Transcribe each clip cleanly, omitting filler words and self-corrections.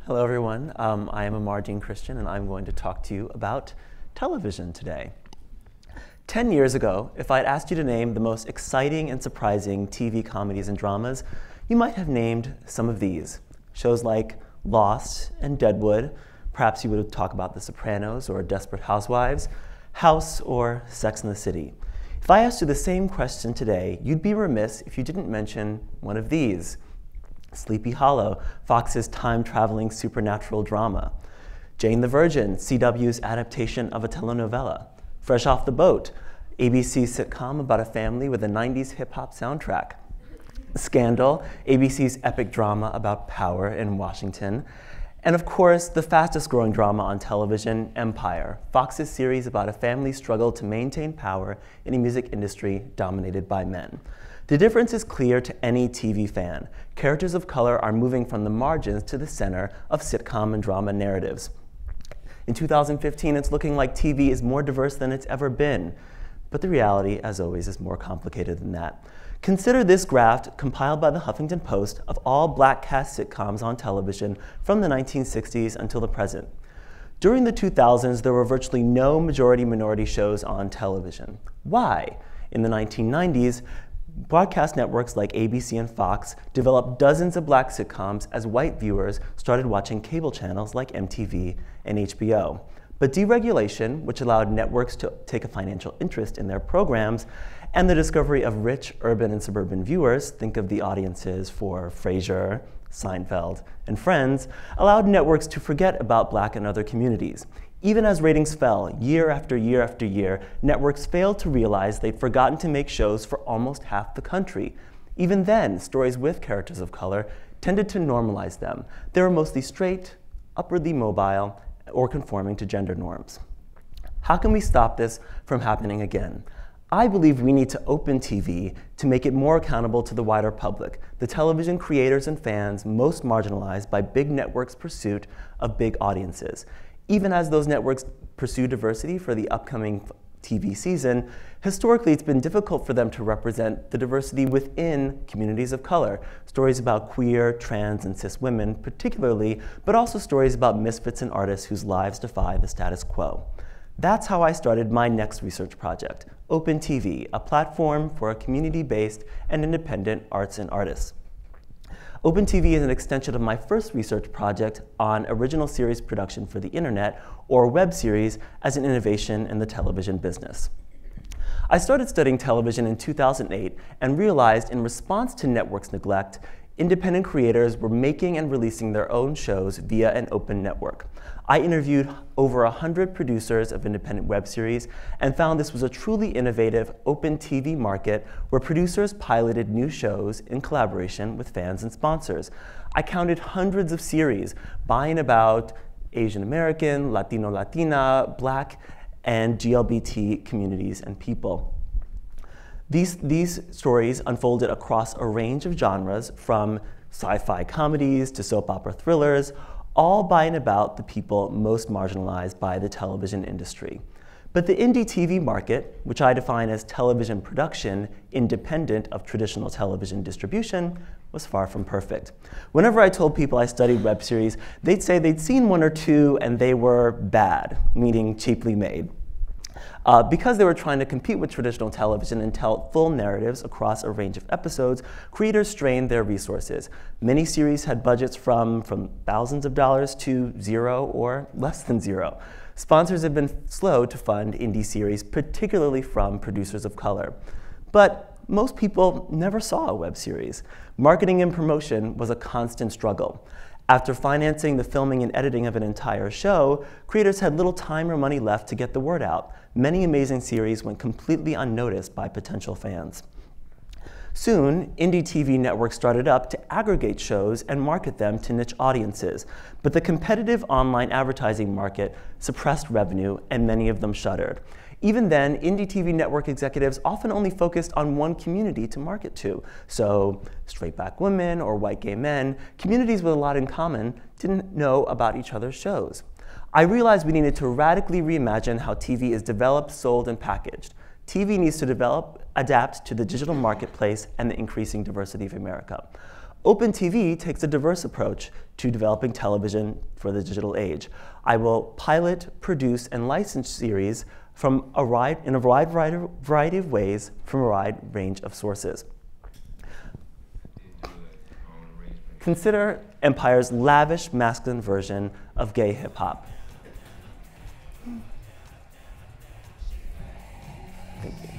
Hello everyone, I am Aymar Jean Christian and I'm going to talk to you about television today. 10 years ago, if I'd asked you to name the most exciting and surprising TV comedies and dramas, you might have named some of these. Shows like Lost and Deadwood, perhaps you would talk about The Sopranos or Desperate Housewives, House or Sex and the City. If I asked you the same question today, you'd be remiss if you didn't mention one of these. Sleepy Hollow, Fox's time-traveling supernatural drama. Jane the Virgin, CW's adaptation of a telenovela. Fresh Off the Boat, ABC's sitcom about a family with a 90s hip-hop soundtrack. Scandal, ABC's epic drama about power in Washington. And of course, the fastest-growing drama on television, Empire, Fox's series about a family's struggle to maintain power in a music industry dominated by men. The difference is clear to any TV fan. Characters of color are moving from the margins to the center of sitcom and drama narratives. In 2015, it's looking like TV is more diverse than it's ever been. But the reality, as always, is more complicated than that. Consider this graph compiled by the Huffington Post of all black cast sitcoms on television from the 1960s until the present. During the 2000s, there were virtually no majority-minority shows on television. Why? In the 1990s, broadcast networks like ABC and Fox developed dozens of black sitcoms as white viewers started watching cable channels like MTV and HBO. But deregulation, which allowed networks to take a financial interest in their programs, and the discovery of rich urban and suburban viewers, think of the audiences for Frasier, Seinfeld, and Friends, allowed networks to forget about black and other communities. Even as ratings fell year after year after year, networks failed to realize they'd forgotten to make shows for almost half the country. Even then, stories with characters of color tended to normalize them. They were mostly straight, upwardly mobile, or conforming to gender norms. How can we stop this from happening again? I believe we need to open TV to make it more accountable to the wider public, the television creators and fans most marginalized by big networks' pursuit of big audiences. Even as those networks pursue diversity for the upcoming TV season, historically it's been difficult for them to represent the diversity within communities of color. Stories about queer, trans, and cis women particularly, but also stories about misfits and artists whose lives defy the status quo. That's how I started my next research project, Open TV, a platform for a community-based and independent arts and artists. Open TV is an extension of my first research project on original series production for the internet, or web series, as an innovation in the television business. I started studying television in 2008 and realized in response to networks' neglect, independent creators were making and releasing their own shows via an open network. I interviewed over 100 producers of independent web series and found this was a truly innovative open TV market where producers piloted new shows in collaboration with fans and sponsors. I counted hundreds of series by and about Asian American, Latino, Latina, Black, and GLBT communities and people. These stories unfolded across a range of genres, from sci-fi comedies to soap opera thrillers, all by and about the people most marginalized by the television industry. But the indie TV market, which I define as television production independent of traditional television distribution, was far from perfect. Whenever I told people I studied web series, they'd say they'd seen one or two and they were bad, meaning cheaply made. Because they were trying to compete with traditional television and tell full narratives across a range of episodes, creators strained their resources. Many series had budgets from thousands of dollars to zero or less than zero. Sponsors have been slow to fund indie series, particularly from producers of color. But most people never saw a web series. Marketing and promotion was a constant struggle. After financing the filming and editing of an entire show, creators had little time or money left to get the word out. Many amazing series went completely unnoticed by potential fans. Soon, indie TV networks started up to aggregate shows and market them to niche audiences. But the competitive online advertising market suppressed revenue, and many of them shuttered. Even then, indie TV network executives often only focused on one community to market to. So straight black women or white gay men, communities with a lot in common, didn't know about each other's shows. I realized we needed to radically reimagine how TV is developed, sold, and packaged. TV needs to adapt to the digital marketplace and the increasing diversity of America. Open TV takes a diverse approach to developing television for the digital age. I will pilot, produce, and license series in a wide variety of ways from a wide range of sources. Consider Empire's lavish masculine version of gay hip-hop. Thank you.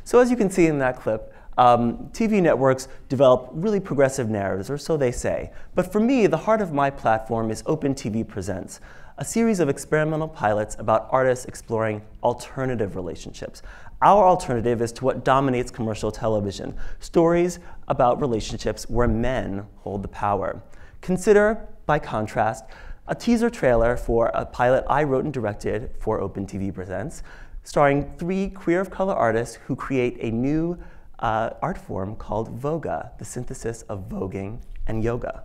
So as you can see in that clip, TV networks develop really progressive narratives, or so they say. But for me, the heart of my platform is Open TV Presents, a series of experimental pilots about artists exploring alternative relationships. Our alternative is to what dominates commercial television, stories about relationships where men hold the power. Consider, by contrast, a teaser trailer for a pilot I wrote and directed for Open TV Presents, starring 3 queer of color artists who create a new art form called voga, the synthesis of voguing and yoga.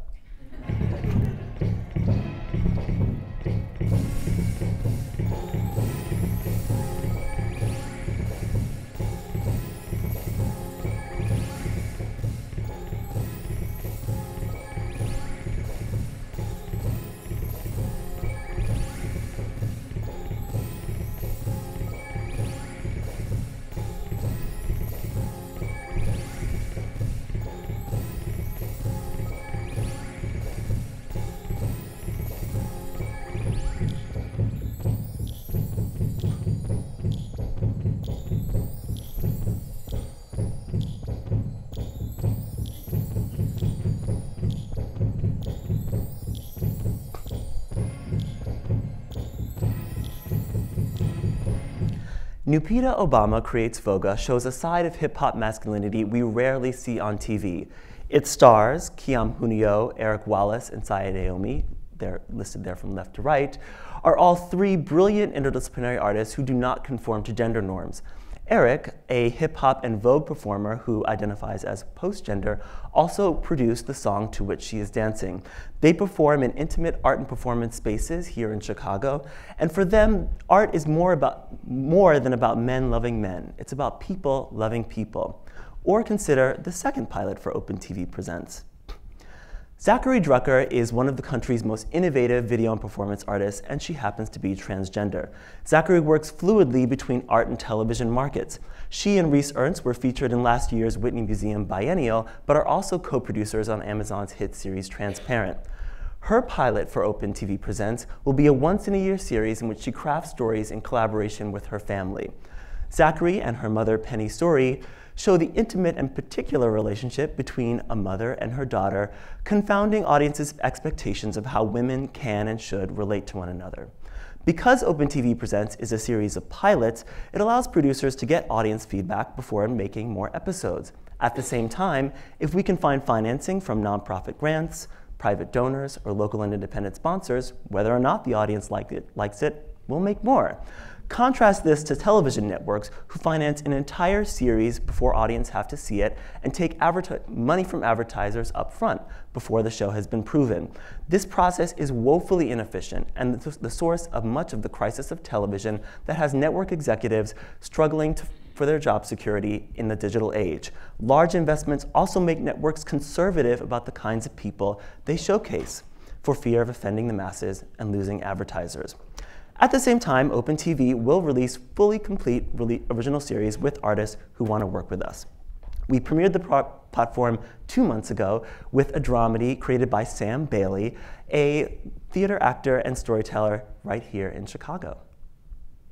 Nupita Obama Creates Voga shows a side of hip-hop masculinity we rarely see on TV. It stars Kiam Hunio, Eric Wallace, and Syed Aomi, they're listed there from left to right, are all 3 brilliant interdisciplinary artists who do not conform to gender norms. Eric, a hip-hop and Vogue performer who identifies as post-gender, also produced the song to which she is dancing. They perform in intimate art and performance spaces here in Chicago, and for them, art is more than about men loving men. It's about people loving people. Or consider the second pilot for Open TV Presents. Zachary Drucker is one of the country's most innovative video and performance artists, and she happens to be transgender. Zachary works fluidly between art and television markets. She and Reese Ernst were featured in last year's Whitney Museum Biennial, but are also co-producers on Amazon's hit series Transparent. Her pilot for Open TV Presents will be a once-in-a-year series in which she crafts stories in collaboration with her family. Zachary and her mother, Penny Story, show the intimate and particular relationship between a mother and her daughter, confounding audiences' expectations of how women can and should relate to one another. Because Open TV Presents is a series of pilots, it allows producers to get audience feedback before making more episodes. At the same time, if we can find financing from nonprofit grants, private donors, or local and independent sponsors, whether or not the audience likes it, we'll make more. Contrast this to television networks who finance an entire series before audience have to see it and take money from advertisers up front before the show has been proven. This process is woefully inefficient and the source of much of the crisis of television that has network executives struggling for their job security in the digital age. Large investments also make networks conservative about the kinds of people they showcase for fear of offending the masses and losing advertisers. At the same time, Open TV will release fully complete original series with artists who want to work with us. We premiered the platform 2 months ago with a dramedy created by Sam Bailey, a theater actor and storyteller right here in Chicago.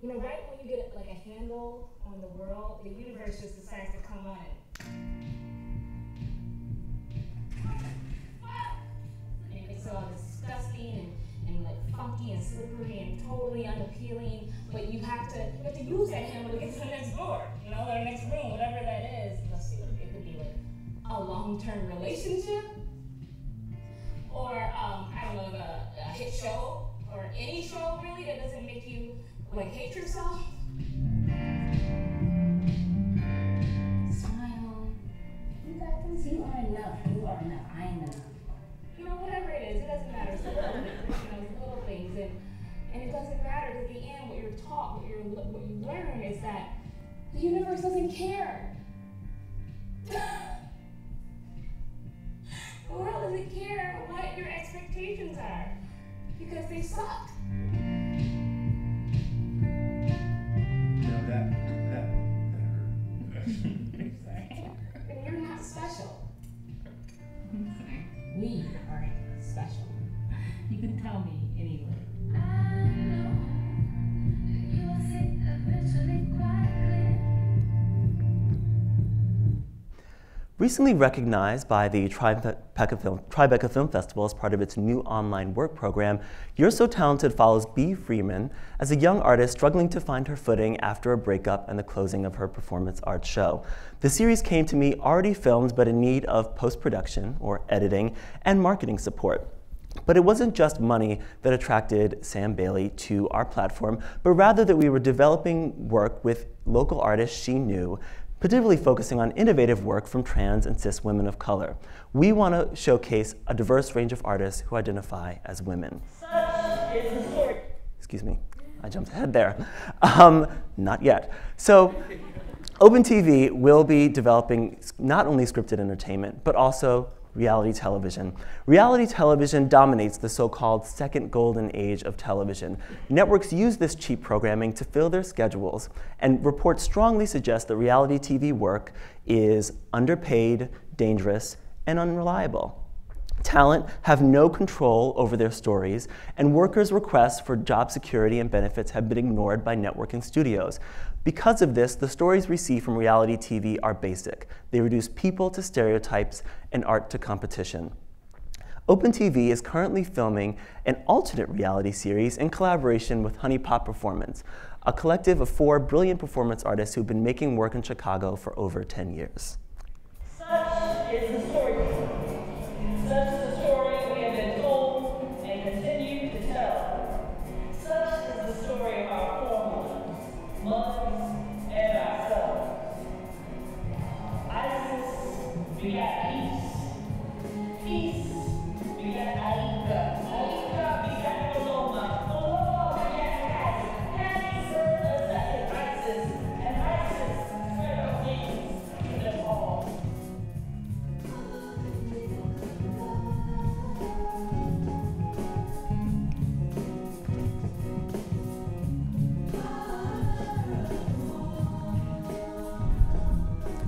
You know, right when you get like a handle on the world, the universe just decides to come on it. And it's all disgusting and like funky and slippery and totally unappealing, but you have to use that handle to get to the next door, you know, or next room, whatever that is. Let's see, it could be like a long-term relationship, or I don't know, a hit show, or any show really that doesn't make you like hate yourself. Smile, that the universe doesn't care. The world doesn't care what your expectations are because they suck. No, that And you're not special. We aren't special. You can tell me anyway. I know you will see eventually quite clear. Recently recognized by the Tribeca Film Festival as part of its new online work program, You're So Talented follows Bea Freeman as a young artist struggling to find her footing after a breakup and the closing of her performance art show. The series came to me already filmed but in need of post-production, or editing, and marketing support. But it wasn't just money that attracted Sam Bailey to our platform, but rather that we were developing work with local artists she knew, particularly focusing on innovative work from trans and cis women of color. We want to showcase a diverse range of artists who identify as women. Such is the story. Excuse me, I jumped ahead there. Not yet. So, Open TV will be developing not only scripted entertainment, but also reality television. Reality television dominates the so-called second golden age of television. Networks use this cheap programming to fill their schedules, and reports strongly suggest that reality TV work is underpaid, dangerous, and unreliable. Talent have no control over their stories, and workers' requests for job security and benefits have been ignored by networking studios. Because of this, the stories we see from reality TV are basic. They reduce people to stereotypes and art to competition. Open TV is currently filming an alternate reality series in collaboration with Honey Pot Performance, a collective of 4 brilliant performance artists who've been making work in Chicago for over 10 years. Such is the story. Such is the story we have been told and continue to tell. Such is the story of our former mothers and ourselves. Isis begat peace. Peace begat Aika. Aika begat Paloma. Paloma begat Hattie served a second Isis, and Isis spread her wings to them all.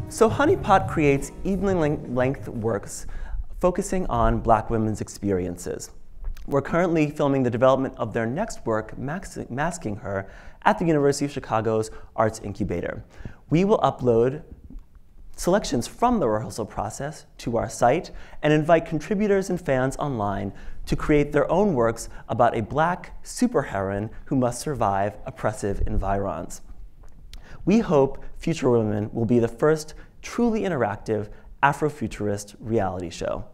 So Honey Pot creates evening-length works focusing on Black women's experiences. We're currently filming the development of their next work, Masking Her, at the University of Chicago's Arts Incubator. We will upload selections from the rehearsal process to our site and invite contributors and fans online to create their own works about a Black superheroine who must survive oppressive environs. We hope Future Women will be the first truly interactive Afrofuturist reality show.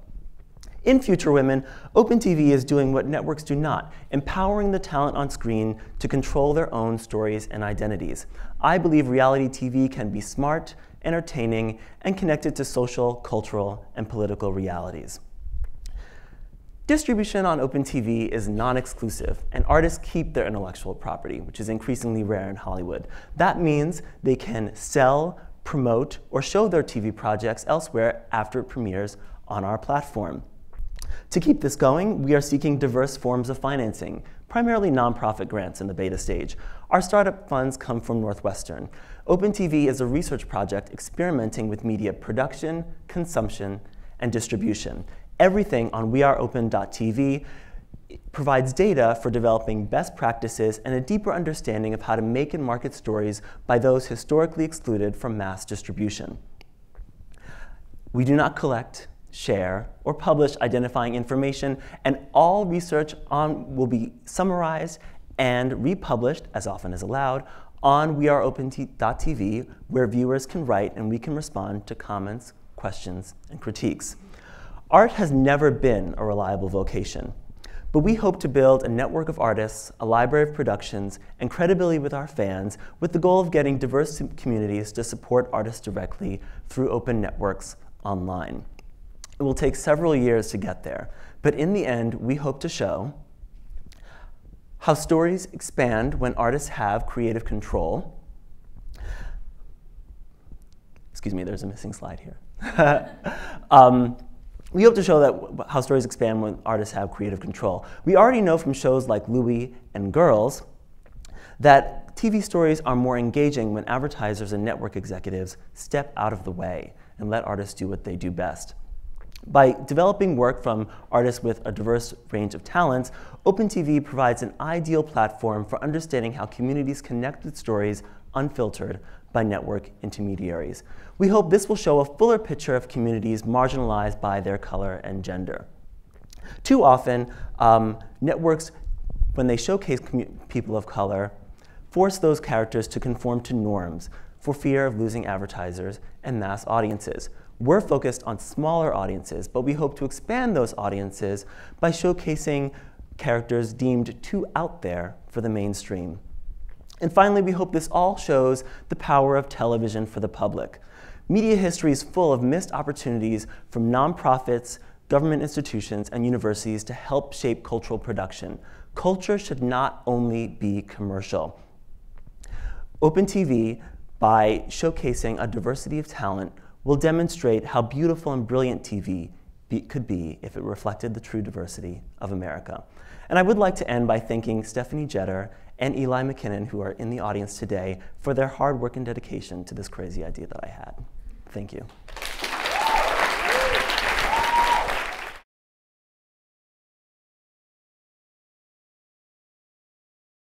In Future Women, Open TV is doing what networks do not, empowering the talent on screen to control their own stories and identities. I believe reality TV can be smart, entertaining, and connected to social, cultural, and political realities. Distribution on Open TV is non-exclusive, and artists keep their intellectual property, which is increasingly rare in Hollywood. That means they can sell, promote, or show their TV projects elsewhere after it premieres on our platform. To keep this going, we are seeking diverse forms of financing, primarily nonprofit grants in the beta stage. Our startup funds come from Northwestern. Open TV is a research project experimenting with media production, consumption, and distribution. Everything on weareopen.tv provides data for developing best practices and a deeper understanding of how to make and market stories by those historically excluded from mass distribution. We do not collect, share, or publish identifying information, and all research will be summarized and republished, as often as allowed, on weareopen.tv, where viewers can write and we can respond to comments, questions, and critiques. Art has never been a reliable vocation, but we hope to build a network of artists, a library of productions, and credibility with our fans with the goal of getting diverse communities to support artists directly through open networks online. It will take several years to get there, but in the end, we hope to show how stories expand when artists have creative control, Excuse me, there's a missing slide here. We hope to show that how stories expand when artists have creative control. We already know from shows like Louie and Girls that TV stories are more engaging when advertisers and network executives step out of the way and let artists do what they do best. By developing work from artists with a diverse range of talents, OpenTV provides an ideal platform for understanding how communities connect with stories unfiltered by network intermediaries. We hope this will show a fuller picture of communities marginalized by their color and gender. Too often, networks, when they showcase people of color, force those characters to conform to norms for fear of losing advertisers and mass audiences. We're focused on smaller audiences, but we hope to expand those audiences by showcasing characters deemed too out there for the mainstream. And finally, we hope this all shows the power of television for the public. Media history is full of missed opportunities from nonprofits, government institutions, and universities to help shape cultural production. Culture should not only be commercial. OpenTV, by showcasing a diversity of talent, will demonstrate how beautiful and brilliant TV could be if it reflected the true diversity of America. And I would like to end by thanking Stephanie Jetter and Eli McKinnon, who are in the audience today, for their hard work and dedication to this crazy idea that I had. Thank you.